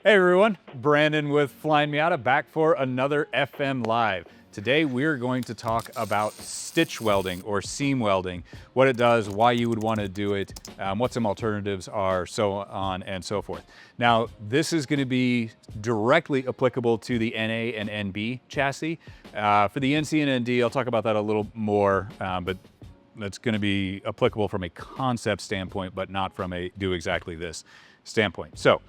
Hey everyone, Brandon with Flyin Miata back for another FM Live. Today we're going to talk about stitch welding or seam welding, what it does, why you would want to do it, what some alternatives are, so on and so forth. Now, this is going to be directly applicable to the NA and NB chassis. For the NC and ND, I'll talk about that a little more, but that's going to be applicable from a concept standpoint, but not from a do exactly this standpoint. So,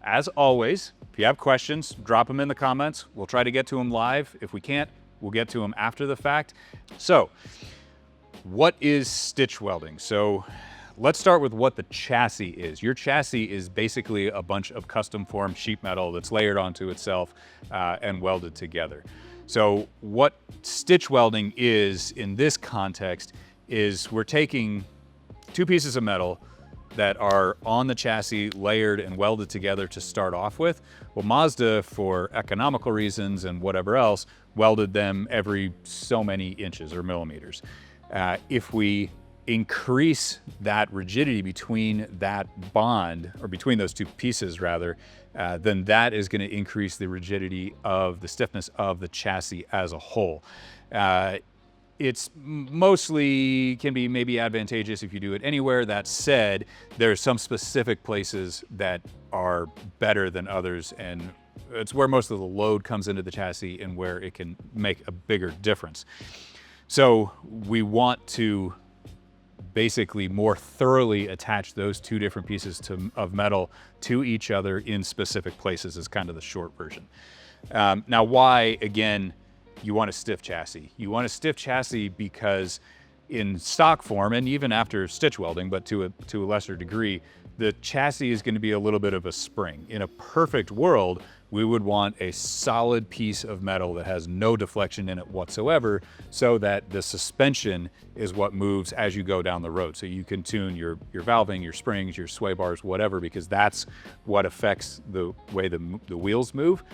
as always, if you have questions, drop them in the comments. We'll try to get to them live. If we can't, we'll get to them after the fact. So, what is stitch welding? So, let's start with what the chassis is. Your chassis is basically a bunch of custom formed sheet metal that's layered onto itself and welded together. So, what stitch welding is in this context is we're taking two pieces of metal that are on the chassis, layered and welded together to start off with. Well, Mazda, for economical reasons and whatever else, welded them every so many inches or millimeters. If we increase that rigidity between that bond, or between those two pieces rather, then that is going to increase the rigidity of the stiffness of the chassis as a whole. It's mostly can be maybe advantageous if you do it anywhere. That said, there are some specific places that are better than others, and it's where most of the load comes into the chassis and where it can make a bigger difference. So we want to basically more thoroughly attach those two different pieces of metal to each other in specific places is kind of the short version. Now, why, again, you want a stiff chassis? You want a stiff chassis because in stock form, and even after stitch welding, but to a lesser degree, the chassis is going to be a little bit of a spring. In a perfect world, we would want a solid piece of metal that has no deflection in it whatsoever, so that the suspension is what moves as you go down the road. So you can tune your valving, your springs, your sway bars, whatever, because that's what affects the way the wheels move.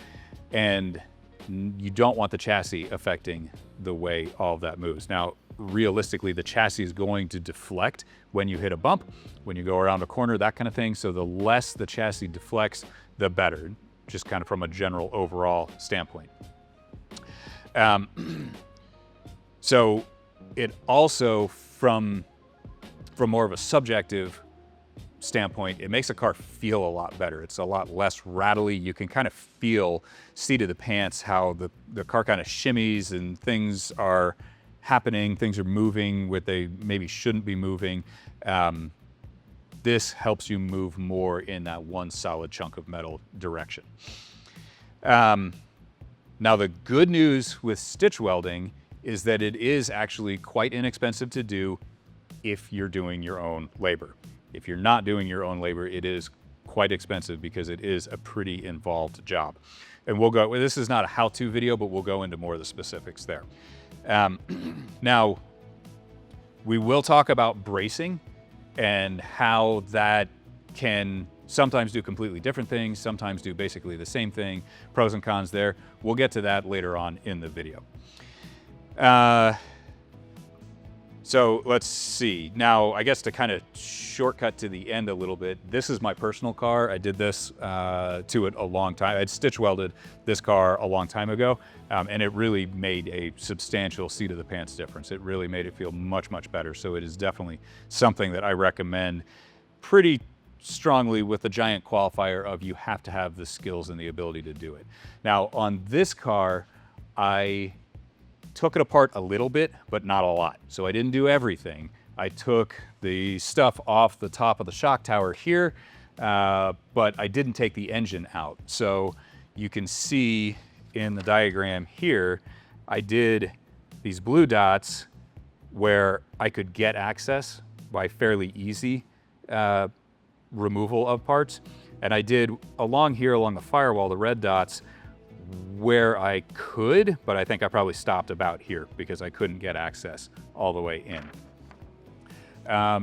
And you don't want the chassis affecting the way all of that moves. Now, realistically, the chassis is going to deflect when you hit a bump, when you go around a corner, that kind of thing. So the less the chassis deflects, the better, just kind of from a general overall standpoint. So it also, from more of a subjective standpoint, it makes a car feel a lot better. It's a lot less rattly. You can kind of feel, seat of the pants, how the car kind of shimmies and things are happening, things are moving where they maybe shouldn't be moving. This helps you move more in that one solid chunk of metal direction. Now, the good news with stitch welding is that it is actually quite inexpensive to do if you're doing your own labor. If you're not doing your own labor, it is quite expensive because it is a pretty involved job. And we'll go, this is not a how-to video, but we'll go into more of the specifics there. Now, we will talk about bracing and how that can sometimes do completely different things, sometimes do basically the same thing, pros and cons there. We'll get to that later on in the video. So let's see. Now, I guess to kind of shortcut to the end a little bit, this is my personal car. I did this to it a long time. I'd stitch welded this car a long time ago, and it really made a substantial seat of the pants difference. It really made it feel much, much better. So it is definitely something that I recommend pretty strongly, with the giant qualifier of you have to have the skills and the ability to do it. Now, on this car, I took it apart a little bit, but not a lot. So I didn't do everything. I took the stuff off the top of the shock tower here, but I didn't take the engine out. So you can see in the diagram here, I did these blue dots where I could get access by fairly easy removal of parts. And I did along here, along the firewall, the red dots, where I could, but I think I probably stopped about here because I couldn't get access all the way in. I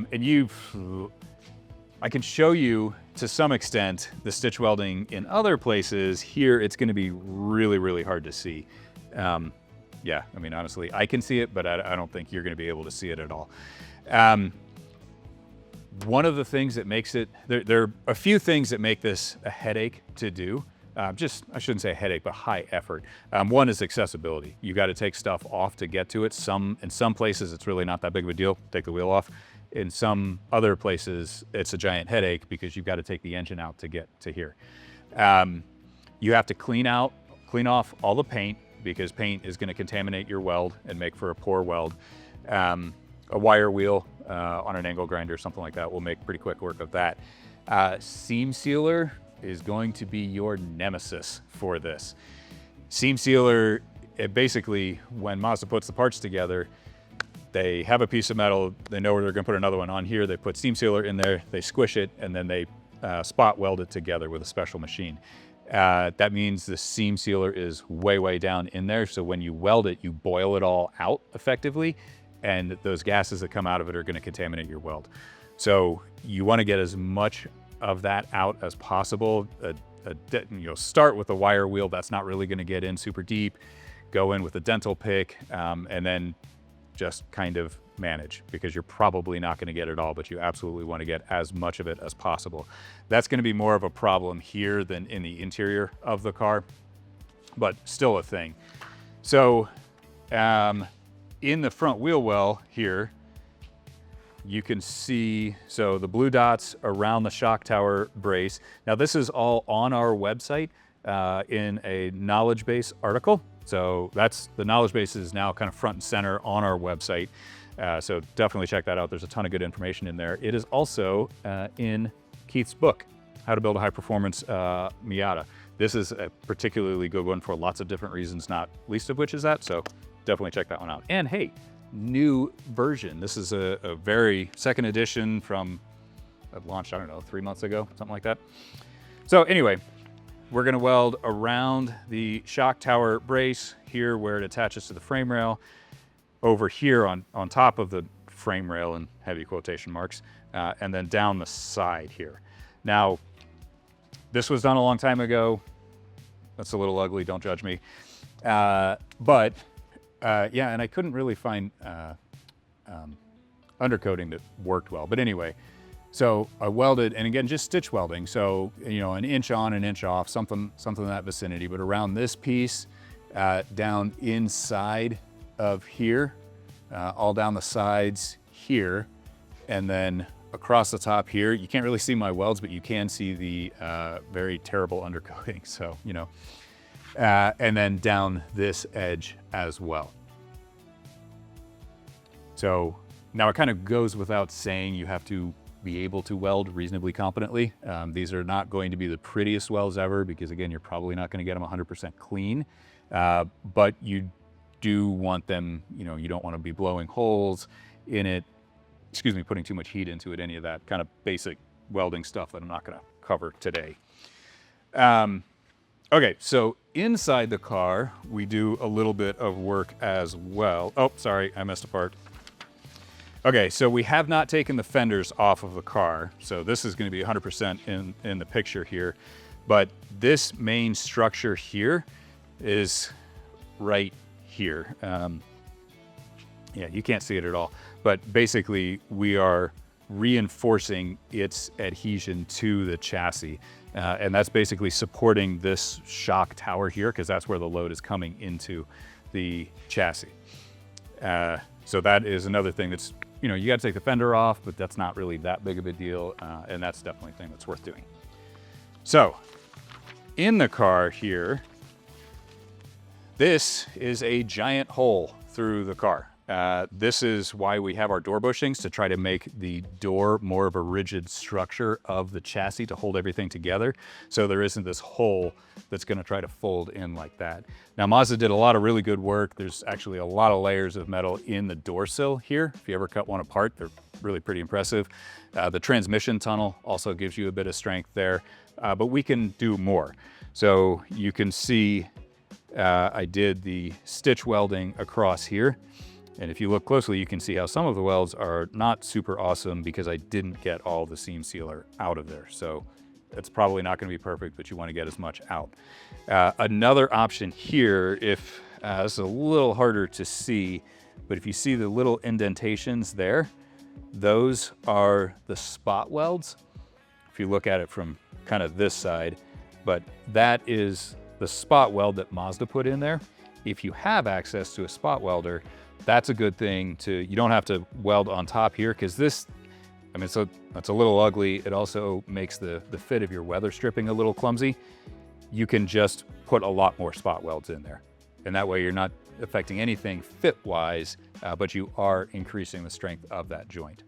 can show you to some extent the stitch welding in other places. Here, it's going to be really, really hard to see. Yeah, I mean, honestly, I can see it, but I don't think you're going to be able to see it at all. One of the things that makes it, there are a few things that make this a headache to do. I shouldn't say headache, but high effort. One is accessibility. You got to take stuff off to get to it. In some places, it's really not that big of a deal. Take the wheel off. In some other places, it's a giant headache because you've got to take the engine out to get to here. You have to clean off all the paint because paint is going to contaminate your weld and make for a poor weld. A wire wheel on an angle grinder, something like that, will make pretty quick work of that. Seam sealer is going to be your nemesis for this. Seam sealer, basically, when Mazda puts the parts together, they have a piece of metal, they know where they're gonna put another one on here, they put seam sealer in there, they squish it, and then they spot weld it together with a special machine. That means the seam sealer is way, way down in there, so when you weld it, you boil it all out effectively, and those gases that come out of it are gonna contaminate your weld. So you wanna get as much of that out as possible. Start with a wire wheel. That's not really going to get in super deep. Go in with a dental pick, and then just kind of manage, because you're probably not going to get it all, but you absolutely want to get as much of it as possible. That's going to be more of a problem here than in the interior of the car, but still a thing. So in the front wheel well here, you can see, so the blue dots around the shock tower brace. Now this is all on our website in a knowledge base article. So the knowledge base is now kind of front and center on our website. So definitely check that out. There's a ton of good information in there. It is also in Keith's book, How to Build a High Performance Miata. This is a particularly good one for lots of different reasons, not least of which is that. So definitely check that one out. And hey, new version. This is a very second edition from launched, I don't know, 3 months ago, something like that. So anyway, we're gonna weld around the shock tower brace here where it attaches to the frame rail, over here on top of the frame rail in heavy quotation marks, and then down the side here. Now, this was done a long time ago. That's a little ugly, don't judge me. Yeah, and I couldn't really find undercoating that worked well. But anyway, so I welded, and again, just stitch welding. So, an inch on, an inch off, something in that vicinity. But around this piece, down inside of here, all down the sides here, and then across the top here. You can't really see my welds, but you can see the very terrible undercoating. So, and then down this edge as well. So now it kind of goes without saying, you have to be able to weld reasonably competently. These are not going to be the prettiest welds ever, because again, you're probably not going to get them 100% clean, but you do want them, you don't want to be blowing holes in it, putting too much heat into it, any of that kind of basic welding stuff that I'm not going to cover today. Okay, so inside the car, we do a little bit of work as well. Oh, sorry, I missed a part. Okay, so we have not taken the fenders off of the car, so this is going to be 100% in the picture here. But this main structure here is right here. Yeah, you can't see it at all. But basically, we are reinforcing its adhesion to the chassis. And that's basically supporting this shock tower here, because that's where the load is coming into the chassis. So that is another thing that's, you got to take the fender off, but that's not really that big of a deal. And that's definitely a thing that's worth doing. So in the car here, this is a giant hole through the car. This is why we have our door bushings, to try to make the door more of a rigid structure of the chassis to hold everything together. So there isn't this hole that's going to try to fold in like that. Now, Mazda did a lot of really good work. There's actually a lot of layers of metal in the door sill here. If you ever cut one apart, they're really pretty impressive. The transmission tunnel also gives you a bit of strength there, but we can do more. So you can see I did the stitch welding across here. And if you look closely, you can see how some of the welds are not super awesome because I didn't get all the seam sealer out of there. So it's probably not going to be perfect, but you want to get as much out. Another option here, if this is a little harder to see, but if you see the little indentations there, those are the spot welds. If you look at it from kind of this side, but that is the spot weld that Mazda put in there. If you have access to a spot welder, that's a good thing you don't have to weld on top here, because this, I mean, so that's a little ugly. It also makes the fit of your weather stripping a little clumsy. You can just put a lot more spot welds in there. And that way you're not affecting anything fit-wise, but you are increasing the strength of that joint.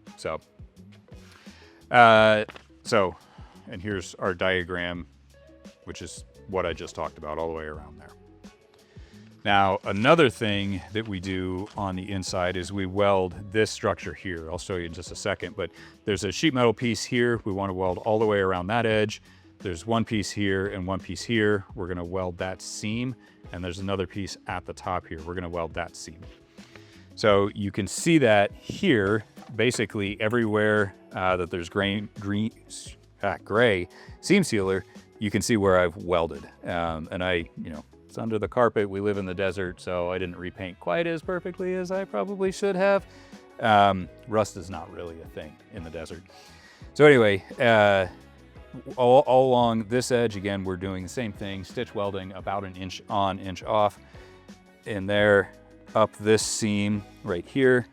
And here's our diagram, which is what I just talked about all the way around there. Now, another thing that we do on the inside is we weld this structure here. I'll show you in just a second, but there's a sheet metal piece here. We want to weld all the way around that edge. There's one piece here and one piece here. We're going to weld that seam, and there's another piece at the top here. We're going to weld that seam. So you can see that here, basically everywhere that there's gray seam sealer, you can see where I've welded. And it's under the carpet. We live in the desert, so I didn't repaint quite as perfectly as I probably should have. Rust is not really a thing in the desert. So anyway, all along this edge, again, we're doing the same thing, stitch welding about an inch on, inch off in there, up this seam right here,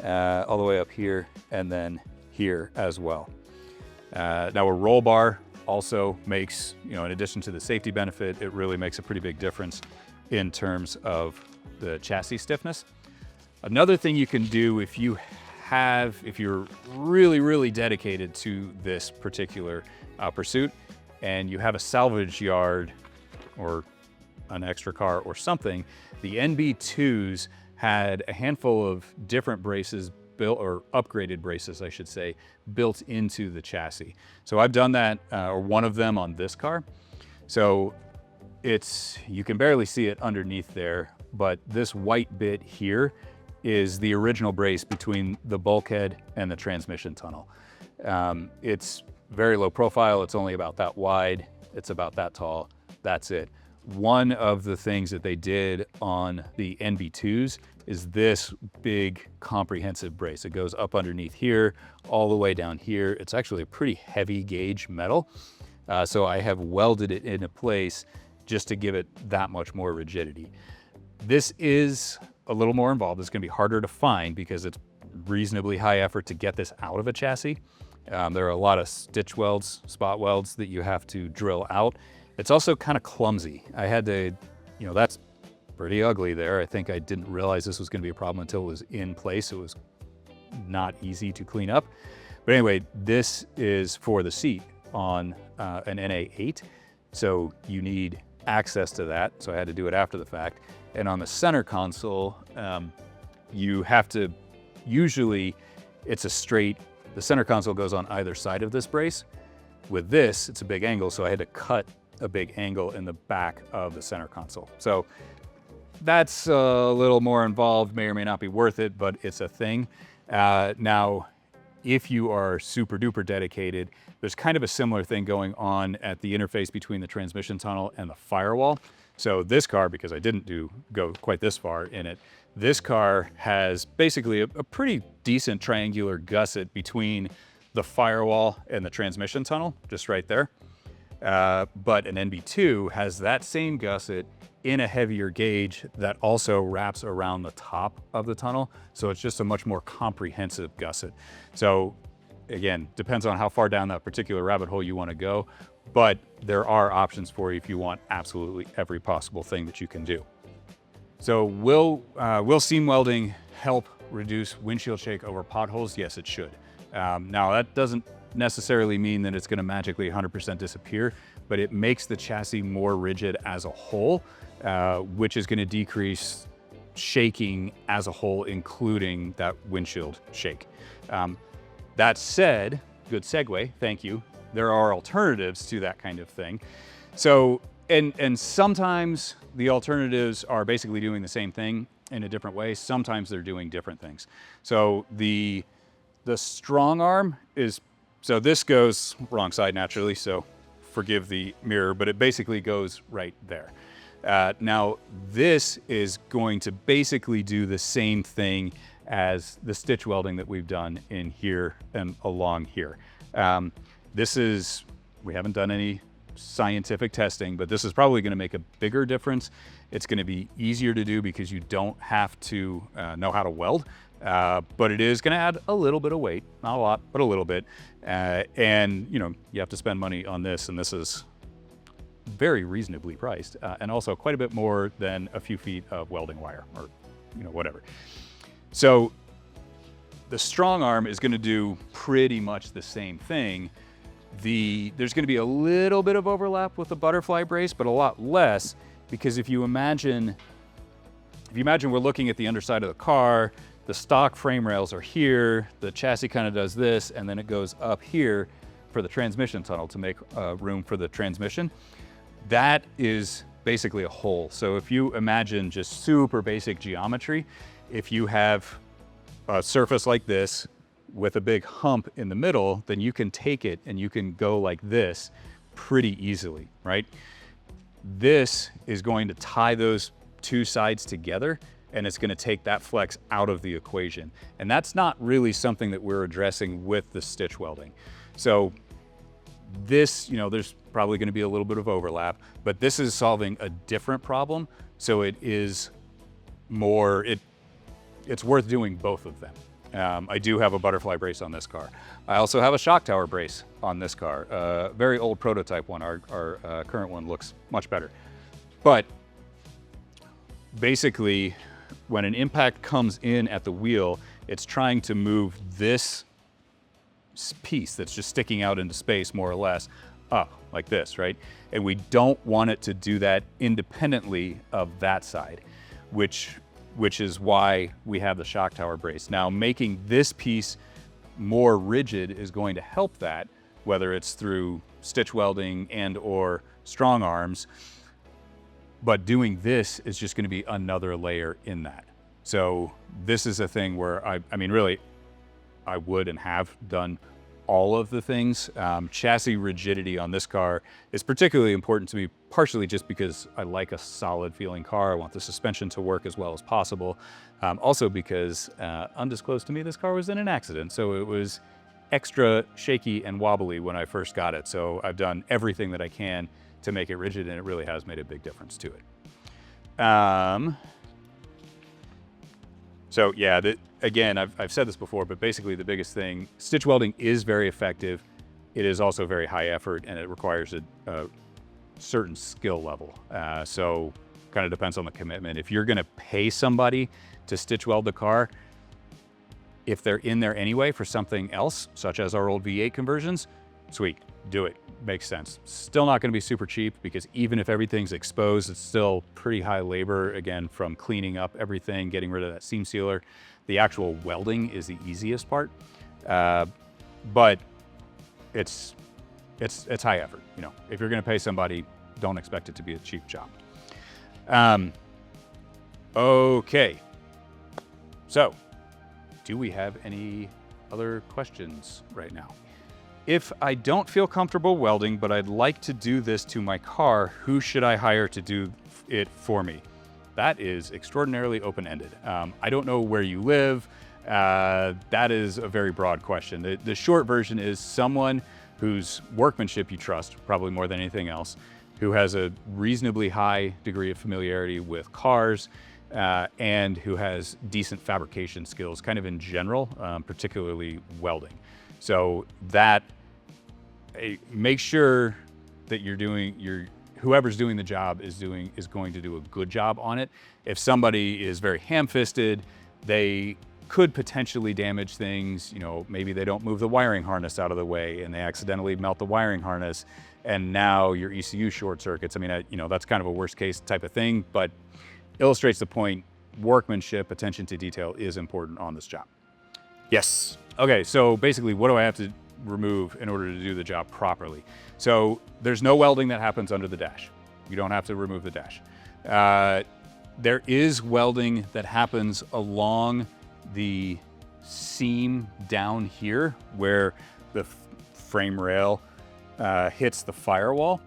all the way up here, and then here as well. Now a roll bar also makes, in addition to the safety benefit, it really makes a pretty big difference in terms of the chassis stiffness. Another thing you can do if you're really, really dedicated to this particular pursuit, and you have a salvage yard or an extra car or something, the NB2s had a handful of different braces built, or upgraded braces, I should say, built into the chassis. So I've done that, or one of them on this car. So you can barely see it underneath there, but this white bit here is the original brace between the bulkhead and the transmission tunnel. It's very low profile. It's only about that wide. It's about that tall. That's it. One of the things that they did on the NB2s is this big comprehensive brace. It goes up underneath here, all the way down here. It's actually a pretty heavy gauge metal. So I have welded it into place just to give it that much more rigidity. This is a little more involved. It's gonna be harder to find because it's reasonably high effort to get this out of a chassis. There are a lot of stitch welds, spot welds that you have to drill out. It's also kind of clumsy. I had to, that's pretty ugly there. I think I didn't realize this was gonna be a problem until it was in place. It was not easy to clean up. But anyway, this is for the seat on an NA8. So you need access to that. So I had to do it after the fact. And on the center console, you have to, usually it's a straight, the center console goes on either side of this brace. With this, it's a big angle, so I had to cut a big angle in the back of the center console. So that's a little more involved, may or may not be worth it, but it's a thing. Now, if you are super duper dedicated, there's kind of a similar thing going on at the interface between the transmission tunnel and the firewall. So this car, because I didn't go quite this far in it, this car has basically a pretty decent triangular gusset between the firewall and the transmission tunnel, just right there. But an NB2 has that same gusset in a heavier gauge that also wraps around the top of the tunnel. So it's just a much more comprehensive gusset. So again, depends on how far down that particular rabbit hole you want to go, but there are options for you if you want absolutely every possible thing that you can do. So will seam welding help reduce windshield shake over potholes? Yes, it should. Now that doesn't necessarily mean that it's going to magically 100% disappear, but it makes the chassis more rigid as a whole, which is going to decrease shaking as a whole, including that windshield shake. That said, good segue, thank you. There are alternatives to that kind of thing. So, and sometimes the alternatives are basically doing the same thing in a different way. Sometimes they're doing different things. So the strong arm is, so this goes wrong side naturally, so forgive the mirror, but it basically goes right there. Now this is going to basically do the same thing as the stitch welding that we've done in here and along here. We haven't done any scientific testing, but this is probably going to make a bigger difference. It's going to be easier to do because you don't have to know how to weld, but it is going to add a little bit of weight, not a lot, but a little bit. And you know, you have to spend money on this, and this is very reasonably priced, and also quite a bit more than a few feet of welding wire, or you know, whatever. So the strong arm is going to do pretty much the same thing. There's going to be a little bit of overlap with the butterfly brace, but a lot less, because if you imagine we're looking at the underside of the car, the stock frame rails are here, the chassis kind of does this, and then it goes up here for the transmission tunnel to make room for the transmission. That is basically a hole. So if you imagine just super basic geometry, if you have a surface like this with a big hump in the middle, then you can take it and you can go like this pretty easily, right? This is going to tie those two sides together, and it's going to take that flex out of the equation. And that's not really something that we're addressing with the stitch welding. So this, you know, there's probably going to be a little bit of overlap, but this is solving a different problem. So it is more, it's worth doing both of them. I do have a butterfly brace on this car. I also have a shock tower brace on this car. Very old prototype one. Our current one looks much better. But basically, when an impact comes in at the wheel, it's trying to move this piece that's just sticking out into space, more or less, up like this, right? And we don't want it to do that independently of that side, which is why we have the shock tower brace. Now, making this piece more rigid is going to help that, whether it's through stitch welding and or strong arms, but doing this is just going to be another layer in that. So this is a thing where I mean, really, I would and have done all of the things. Chassis rigidity on this car is particularly important to me, partially just because I like a solid feeling car. I want the suspension to work as well as possible. Also because, undisclosed to me, this car was in an accident. So it was extra shaky and wobbly when I first got it. So I've done everything that I can to make it rigid, and it really has made a big difference to it. So yeah, again, I've said this before, but basically the biggest thing, stitch welding is very effective. It is also very high effort, and it requires a certain skill level. So kind of depends on the commitment. If you're gonna pay somebody to stitch weld the car, if they're in there anyway for something else, such as our old V8 conversions, sweet, do it. Makes sense. Still not going to be super cheap, because even if everything's exposed, it's still pretty high labor, again, from cleaning up everything, getting rid of that seam sealer. The actual welding is the easiest part, but it's high effort. You know, if you're going to pay somebody, don't expect it to be a cheap job. Okay, so do we have any other questions right now? If I don't feel comfortable welding, but I'd like to do this to my car, who should I hire to do it for me? That is extraordinarily open-ended. I don't know where you live. That is a very broad question. The short version is someone whose workmanship you trust, probably more than anything else, who has a reasonably high degree of familiarity with cars, and who has decent fabrication skills, kind of in general, particularly welding. So that, make sure that whoever's doing the job is going to do a good job on it. If somebody is very ham-fisted, they could potentially damage things. You know, maybe they don't move the wiring harness out of the way and they accidentally melt the wiring harness, and now your ECU short circuits. I mean, you know, that's kind of a worst case type of thing, but illustrates the point. Workmanship, attention to detail is important on this job. Yes. Okay, so basically, what do I have to remove in order to do the job properly? So there's no welding that happens under the dash. You don't have to remove the dash. There is welding that happens along the seam down here where the frame rail hits the firewall.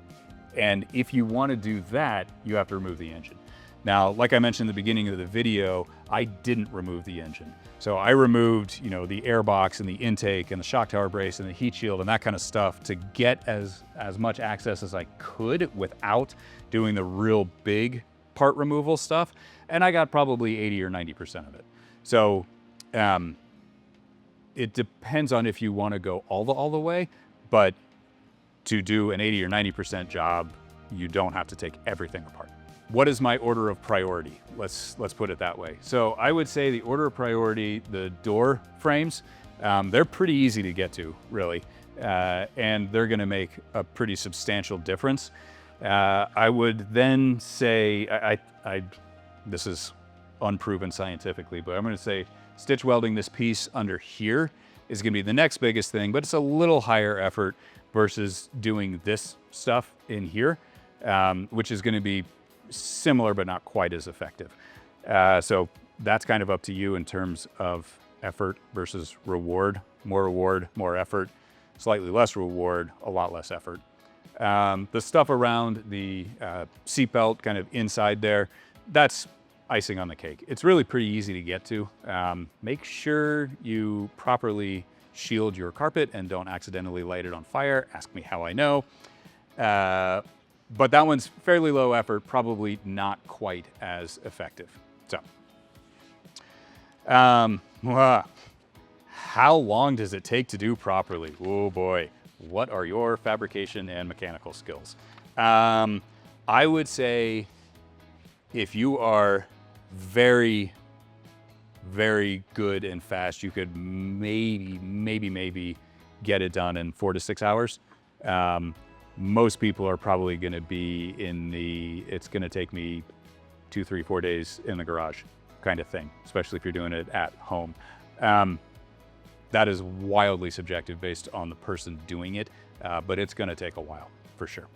And if you want to do that, you have to remove the engine. Now, like I mentioned at the beginning of the video, I didn't remove the engine. So I removed, you know, the airbox and the intake and the shock tower brace and the heat shield and that kind of stuff to get as much access as I could without doing the real big part removal stuff. And I got probably 80 or 90% of it. So it depends on if you want to go all the way, but to do an 80 or 90% job, you don't have to take everything apart. What is my order of priority? Let's put it that way. So I would say the order of priority, the door frames, they're pretty easy to get to, really, and they're going to make a pretty substantial difference. I would then say, this is unproven scientifically, but I'm going to say stitch welding this piece under here is going to be the next biggest thing, but it's a little higher effort versus doing this stuff in here, which is going to be similar but not quite as effective. So that's kind of up to you in terms of effort versus reward. More effort, slightly less reward, a lot less effort. The stuff around the seatbelt kind of inside there, that's icing on the cake. It's really pretty easy to get to. Make sure you properly shield your carpet and don't accidentally light it on fire. Ask me how I know. But that one's fairly low effort, probably not quite as effective. So, how long does it take to do properly? Oh boy, what are your fabrication and mechanical skills? I would say if you are very, very good and fast, you could maybe get it done in 4 to 6 hours. Most people are probably going to be in the, it's going to take me 2, 3, 4 days in the garage kind of thing, especially if you're doing it at home. That is wildly subjective based on the person doing it, but it's going to take a while for sure.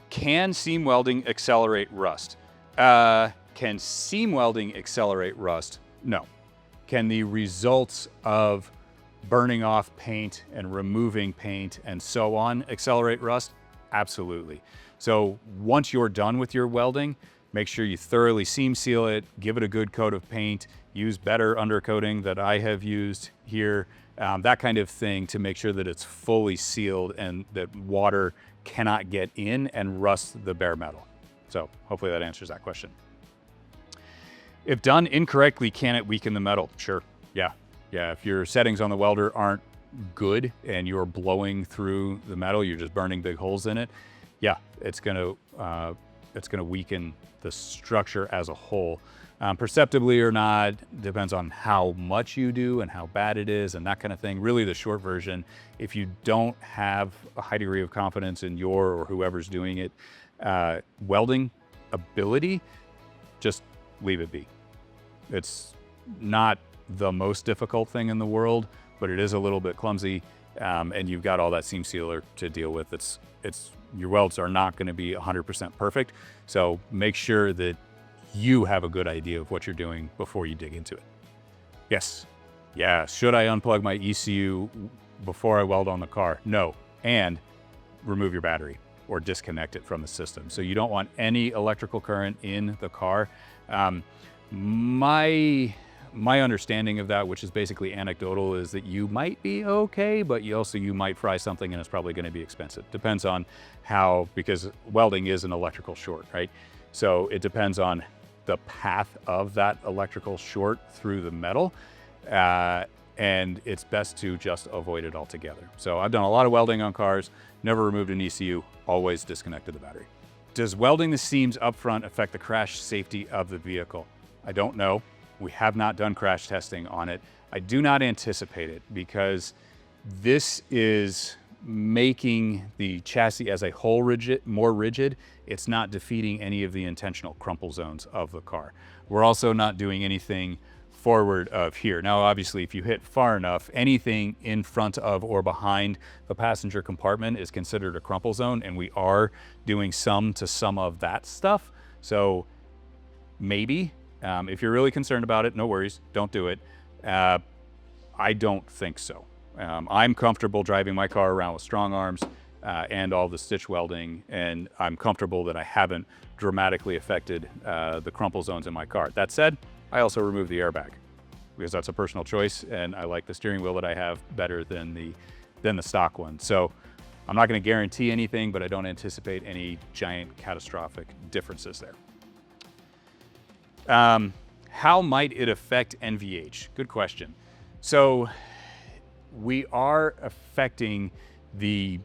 Can seam welding accelerate rust? Can seam welding accelerate rust? No. Can the results of burning off paint and removing paint and so on accelerate rust? Absolutely. So once you're done with your welding, make sure you thoroughly seam seal it, give it a good coat of paint, use better undercoating that I have used here, that kind of thing to make sure that it's fully sealed and that water cannot get in and rust the bare metal. So hopefully that answers that question. If done incorrectly, can it weaken the metal? Sure, yeah. Yeah, if your settings on the welder aren't good and you're blowing through the metal, you're just burning big holes in it, yeah, it's gonna weaken the structure as a whole. Perceptibly or not, depends on how much you do and how bad it is and that kind of thing. Really the short version, if you don't have a high degree of confidence in your or whoever's doing it, welding ability, just leave it be. It's not the most difficult thing in the world, but it is a little bit clumsy, and you've got all that seam sealer to deal with. Your welds are not going to be 100% perfect, so make sure that you have a good idea of what you're doing before you dig into it. Yes, yeah, should I unplug my ECU before I weld on the car? No, and remove your battery or disconnect it from the system. So you don't want any electrical current in the car. My understanding of that, which is basically anecdotal, is that you might be okay, but you might fry something and it's probably going to be expensive. Depends on how, because welding is an electrical short, right? So it depends on the path of that electrical short through the metal, and it's best to just avoid it altogether. So I've done a lot of welding on cars, never removed an ECU, always disconnected the battery. Does welding the seams up front affect the crash safety of the vehicle? I don't know. We have not done crash testing on it. I do not anticipate it because this is making the chassis as a whole more rigid. It's not defeating any of the intentional crumple zones of the car. We're also not doing anything forward of here. Now, obviously, if you hit far enough, anything in front of or behind the passenger compartment is considered a crumple zone, and we are doing some of that stuff. So maybe. If you're really concerned about it, no worries, don't do it. I don't think so. I'm comfortable driving my car around with strong arms. and all the stitch welding, and I'm comfortable that I haven't dramatically affected the crumple zones in my car. That said, I also removed the airbag because that's a personal choice, and I like the steering wheel that I have better than the stock one. So I'm not going to guarantee anything, but I don't anticipate any giant catastrophic differences there. How might it affect NVH? Good question. So we are affecting the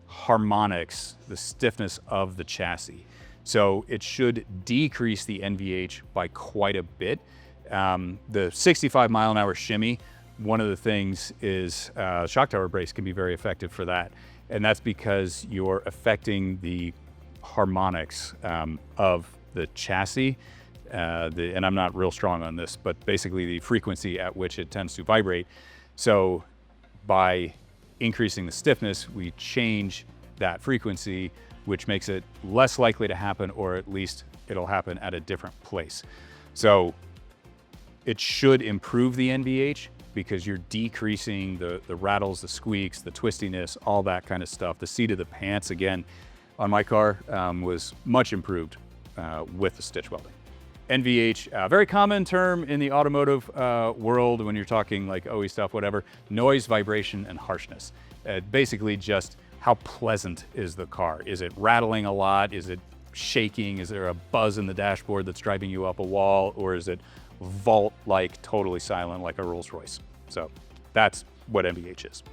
harmonics, the stiffness of the chassis. So it should decrease the NVH by quite a bit. The 65-mile-an-hour shimmy, one of the things is shock tower brace can be very effective for that. And that's because you're affecting the harmonics of the chassis. And I'm not real strong on this, but basically the frequency at which it tends to vibrate. So by increasing the stiffness, we change that frequency, which makes it less likely to happen, or at least it'll happen at a different place. So it should improve the NVH because you're decreasing the rattles, the squeaks, the twistiness, all that kind of stuff. The seat of the pants, again, on my car was much improved with the stitch welding. NVH, a very common term in the automotive world when you're talking like OE stuff, whatever, noise, vibration, and harshness. Basically just how pleasant is the car? Is it rattling a lot? Is it shaking? Is there a buzz in the dashboard that's driving you up a wall? Or is it vault-like, totally silent like a Rolls Royce? So that's what NVH is.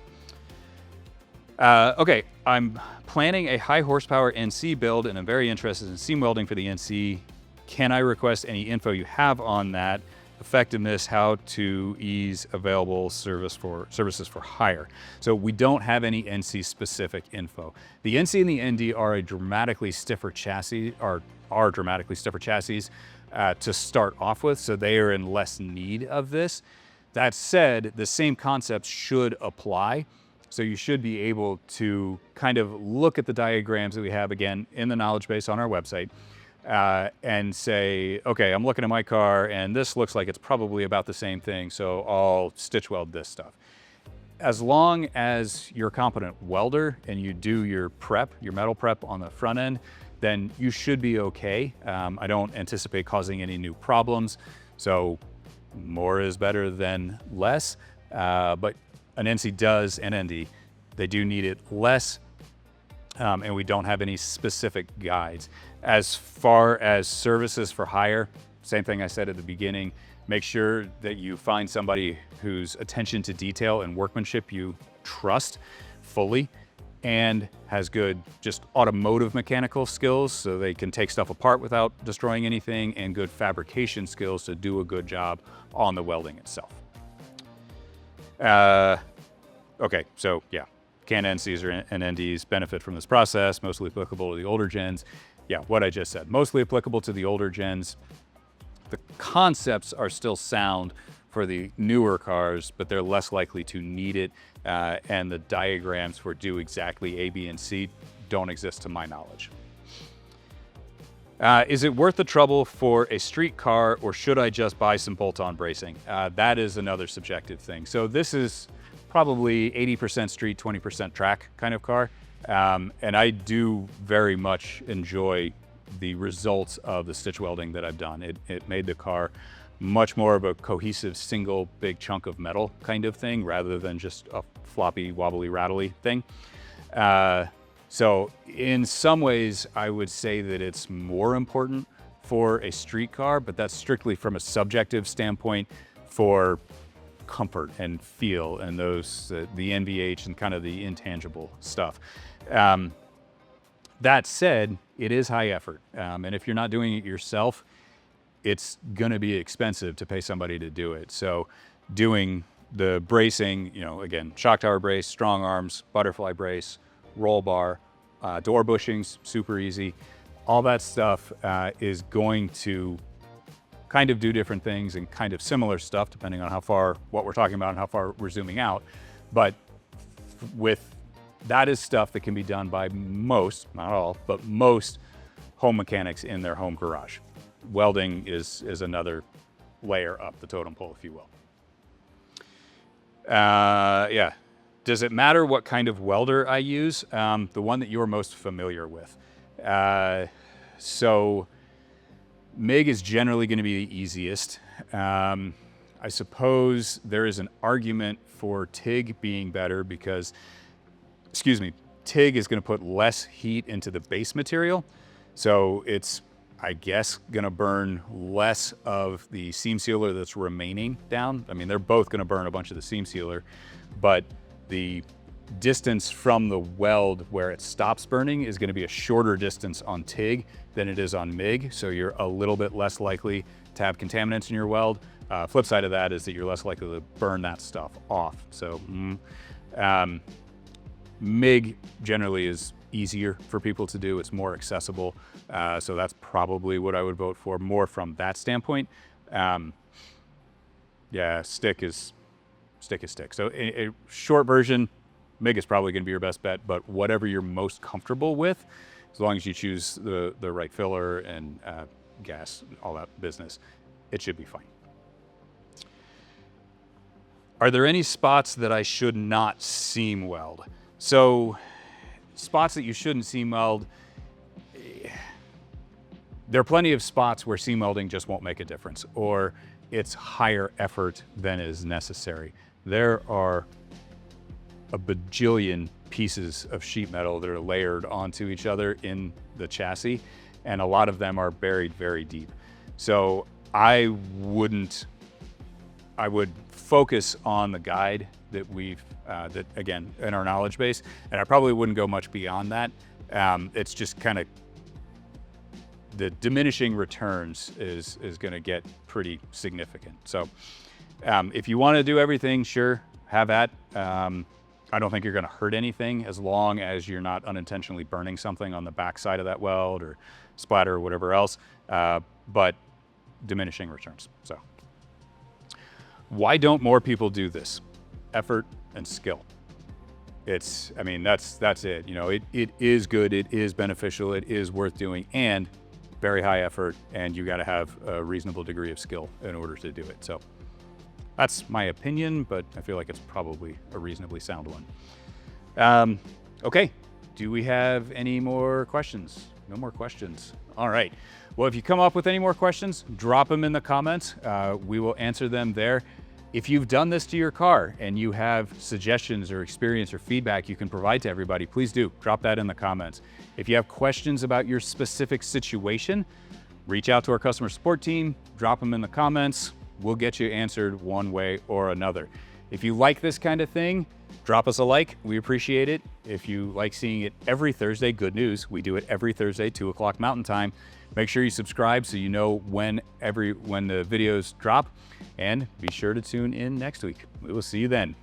Okay, I'm planning a high horsepower NC build and I'm very interested in seam welding for the NC. Can I request any info you have on that? Effectiveness, how to ease available services for hire. So we don't have any NC specific info. The NC and the ND are a dramatically stiffer chassis, are dramatically stiffer chassis to start off with, so they are in less need of this. That said, the same concepts should apply. So you should be able to kind of look at the diagrams that we have, again, in the knowledge base on our website, and say, okay, I'm looking at my car and this looks like it's probably about the same thing, so I'll stitch weld this stuff. As long as you're a competent welder and you do your prep, your metal prep on the front end, then you should be okay. I don't anticipate causing any new problems, so more is better than less, but an NC does, and ND, they do need it less, and we don't have any specific guides. As far as services for hire, same thing I said at the beginning, make sure that you find somebody whose attention to detail and workmanship you trust fully and has good just automotive mechanical skills so they can take stuff apart without destroying anything, and good fabrication skills to do a good job on the welding itself. Okay, so yeah, can NCs and NDs benefit from this process? Mostly applicable to the older gens. Yeah, what I just said, mostly applicable to the older gens. The concepts are still sound for the newer cars, but they're less likely to need it. And the diagrams for do exactly A, B, and C don't exist to my knowledge. Is it worth the trouble for a street car, or should I just buy some bolt-on bracing? That is another subjective thing. So this is probably 80% street, 20% track kind of car. And I do very much enjoy the results of the stitch welding that I've done. It made the car much more of a cohesive single big chunk of metal kind of thing rather than just a floppy, wobbly, rattly thing. So in some ways, I would say that it's more important for a street car, but that's strictly from a subjective standpoint for comfort and feel and those, the NVH and kind of the intangible stuff. That said, it is high effort. And if you're not doing it yourself, it's gonna be expensive to pay somebody to do it. So doing the bracing, you know, again, shock tower brace, strong arms, butterfly brace, roll bar, door bushings, super easy. All that stuff is going to kind of do different things and kind of similar stuff depending on how far, what we're talking about and how far we're zooming out. But with that is stuff that can be done by most, not all, but most home mechanics in their home garage. Welding is another layer up the totem pole, if you will. Yeah. Does it matter what kind of welder I use? The one that you're most familiar with. So MIG is generally going to be the easiest. I suppose there is an argument for TIG being better because, TIG is going to put less heat into the base material. So it's, I guess, going to burn less of the seam sealer that's remaining down. I mean, they're both going to burn a bunch of the seam sealer, but the distance from the weld where it stops burning is going to be a shorter distance on TIG than it is on MIG. So you're a little bit less likely to have contaminants in your weld. Flip side of that is that you're less likely to burn that stuff off. So MIG generally is easier for people to do. It's more accessible. So that's probably what I would vote for more from that standpoint. Yeah, stick is stick. So a short version, MIG is probably going to be your best bet, but whatever you're most comfortable with, as long as you choose the right filler and gas, all that business, it should be fine. Are there any spots that I should not seam weld? So spots that you shouldn't seam weld, there are plenty of spots where seam welding just won't make a difference, or it's higher effort than is necessary. There are a bajillion pieces of sheet metal that are layered onto each other in the chassis, and a lot of them are buried very deep. So I would focus on the guide that we've, that again, in our knowledge base, and I probably wouldn't go much beyond that. It's just kind of, the diminishing returns is gonna get pretty significant. So if you wanna do everything, sure, have at. I don't think you're gonna hurt anything as long as you're not unintentionally burning something on the back side of that weld or splatter or whatever else, but diminishing returns, so. Why don't more people do this? Effort and skill. It's, I mean, that's it. You know, it is good, it is beneficial, it is worth doing, and very high effort, and you gotta have a reasonable degree of skill in order to do it. So that's my opinion, but I feel like it's probably a reasonably sound one. Okay, do we have any more questions? No more questions. All right. Well, if you come up with any more questions, drop them in the comments. We will answer them there. If you've done this to your car and you have suggestions or experience or feedback you can provide to everybody, please do drop that in the comments. If you have questions about your specific situation, reach out to our customer support team, drop them in the comments. We'll get you answered one way or another. If you like this kind of thing, drop us a like, we appreciate it. If you like seeing it every Thursday, good news, we do it every Thursday, 2 o'clock Mountain Time. Make sure you subscribe so you know when the videos drop, and be sure to tune in next week. We will see you then.